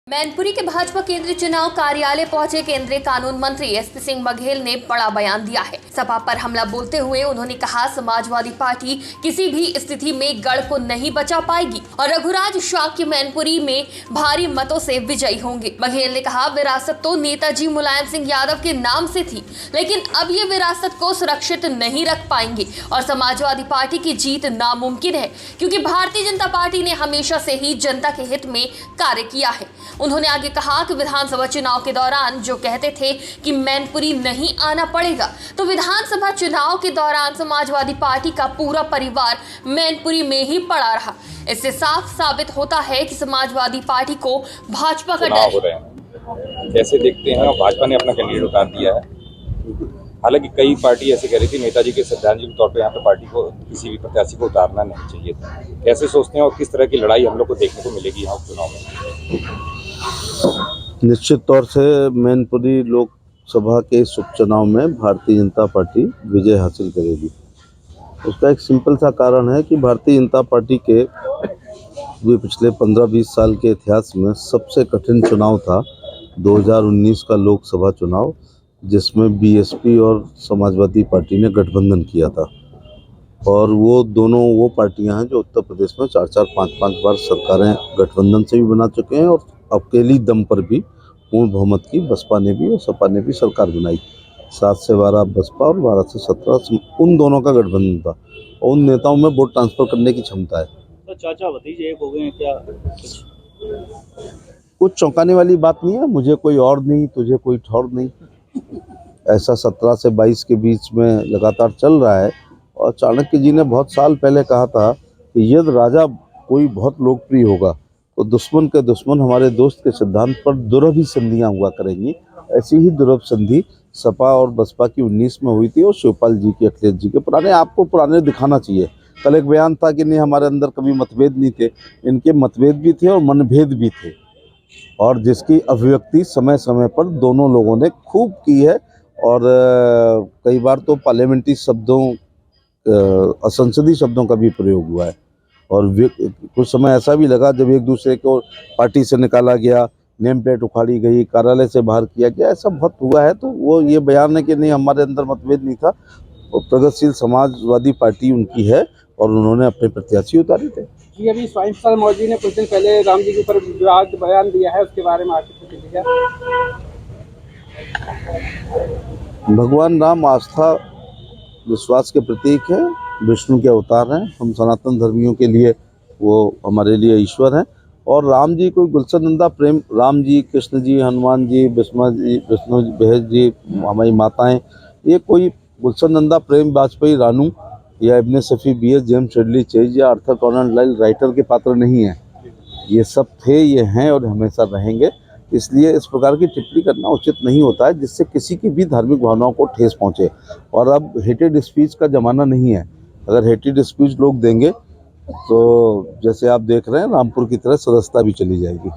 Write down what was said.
मैनपुरी के भाजपा केंद्रीय चुनाव कार्यालय पहुंचे केंद्रीय कानून मंत्री एसपी सिंह बघेल ने बड़ा बयान दिया है। सपा पर हमला बोलते हुए उन्होंने कहा, समाजवादी पार्टी किसी भी स्थिति में गढ़ को नहीं बचा पाएगी और रघुराज शाक्य मैनपुरी में भारी मतों से विजयी होंगे। बघेल ने कहा, विरासत तो नेताजी मुलायम सिंह यादव के नाम से थी, लेकिन अब ये विरासत को सुरक्षित नहीं रख पाएंगे और समाजवादी पार्टी की जीत नामुमकिन है, क्योंकि भारतीय जनता पार्टी ने हमेशा से ही जनता के हित में कार्य किया है। उन्होंने आगे कहा कि विधानसभा चुनाव के दौरान जो कहते थे कि मैनपुरी नहीं आना पड़ेगा, तो विधानसभा चुनाव के दौरान समाजवादी पार्टी का पूरा परिवार मैनपुरी में ही पड़ा रहा। इससे साफ साबित होता है कि समाजवादी पार्टी को भाजपा का डर है। कैसे देखते हैं, भाजपा ने अपना कैंडिडेट उतार दिया है। हालांकि कई पार्टी ऐसे कह रही थी नेताजी के श्रद्धांजलि के तौर पे यहाँ पे पार्टी को किसी भी प्रत्याशी को उतारना नहीं चाहिए था। कैसे सोचते हैं और किस तरह की लड़ाई हम लोग को देखने को मिलेगी यहाँ उपचुनाव में? निश्चित तौर से मैनपुरी लोकसभा के इस उपचुनाव में भारतीय जनता पार्टी विजय हासिल करेगी। उसका एक सिंपल सा कारण है कि भारतीय जनता पार्टी के भी पिछले 15-20 साल के इतिहास में सबसे कठिन चुनाव था 2019 का लोकसभा चुनाव, जिसमें बीएसपी और समाजवादी पार्टी ने गठबंधन किया था। और वो दोनों वो पार्टियां हैं जो उत्तर प्रदेश में 4-4, 5-5 बार सरकारें गठबंधन से भी बना चुके हैं और अकेली दम पर भी पूर्ण बहुमत की बसपा ने भी और सपा ने भी सरकार बनाई। 7 से 12 बसपा और 12 से 17 उन दोनों का गठबंधन था और उन नेताओं में वोट ट्रांसफर करने की क्षमता है। तो चाचा भतीजे एक हो गए हैं क्या? कुछ चौंकाने वाली बात नहीं है। मुझे कोई और नहीं, तुझे कोई ठौर नहीं, ऐसा 17 से 22 के बीच में लगातार चल रहा है। और चाणक्य जी ने बहुत साल पहले कहा था कि यदि राजा कोई बहुत लोकप्रिय होगा तो दुश्मन के दुश्मन हमारे दोस्त के सिद्धांत पर दुरभ संधियाँ हुआ करेंगी। ऐसी ही दुरभ संधि सपा और बसपा की 19 में हुई थी और शिवपाल जी की, अखिलेश जी के पुराने, आपको पुराने दिखाना चाहिए। कल एक बयान था कि नहीं हमारे अंदर कभी मतभेद नहीं थे। इनके मतभेद भी थे और मनभेद भी थे, और जिसकी अभिव्यक्ति समय समय पर दोनों लोगों ने खूब की है। और कई बार तो पार्लियामेंट्री शब्दों, असंसदीय शब्दों का भी प्रयोग हुआ है। और कुछ समय ऐसा भी लगा जब एक दूसरे को पार्टी से निकाला गया, नेम प्लेट उखाड़ी गई, कार्यालय से बाहर किया गया, ऐसा बहुत हुआ है। तो वो ये बयान है कि नहीं हमारे अंदर मतभेद नहीं था। और प्रगतिशील समाजवादी पार्टी उनकी है और उन्होंने अपने प्रत्याशी उतारे थे। जी, अभी स्वामी प्रसाद मौर्य ने कुछ दिन पहले राम जी के ऊपर विवाद बयान दिया है, उसके बारे में आपकी प्रतिक्रिया? भगवान राम आस्था विश्वास के प्रतीक है, विष्णु के अवतार हैं। हम सनातन धर्मियों के लिए वो हमारे लिए ईश्वर हैं। और राम जी कोई गुलशन नंदा प्रेम, राम जी, कृष्ण जी, हनुमान जी, विष्णु बहस जी, हमारी माताएं, ये कोई गुलशन नंदा प्रेम वाजपेयी रानू या इब्ने सफ़ी BS जेम्स शेडली चेज या आर्थर कॉनन डॉयल राइटर के पात्र नहीं हैं। ये सब थे, ये हैं और हमेशा रहेंगे। इसलिए इस प्रकार की टिप्पणी करना उचित नहीं होता है जिससे किसी की भी धार्मिक भावनाओं को ठेस पहुंचे। और अब हेटेड स्पीच का ज़माना नहीं है। अगर हेटेड स्पीच लोग देंगे तो जैसे आप देख रहे हैं रामपुर की तरह सदस्यता भी चली जाएगी।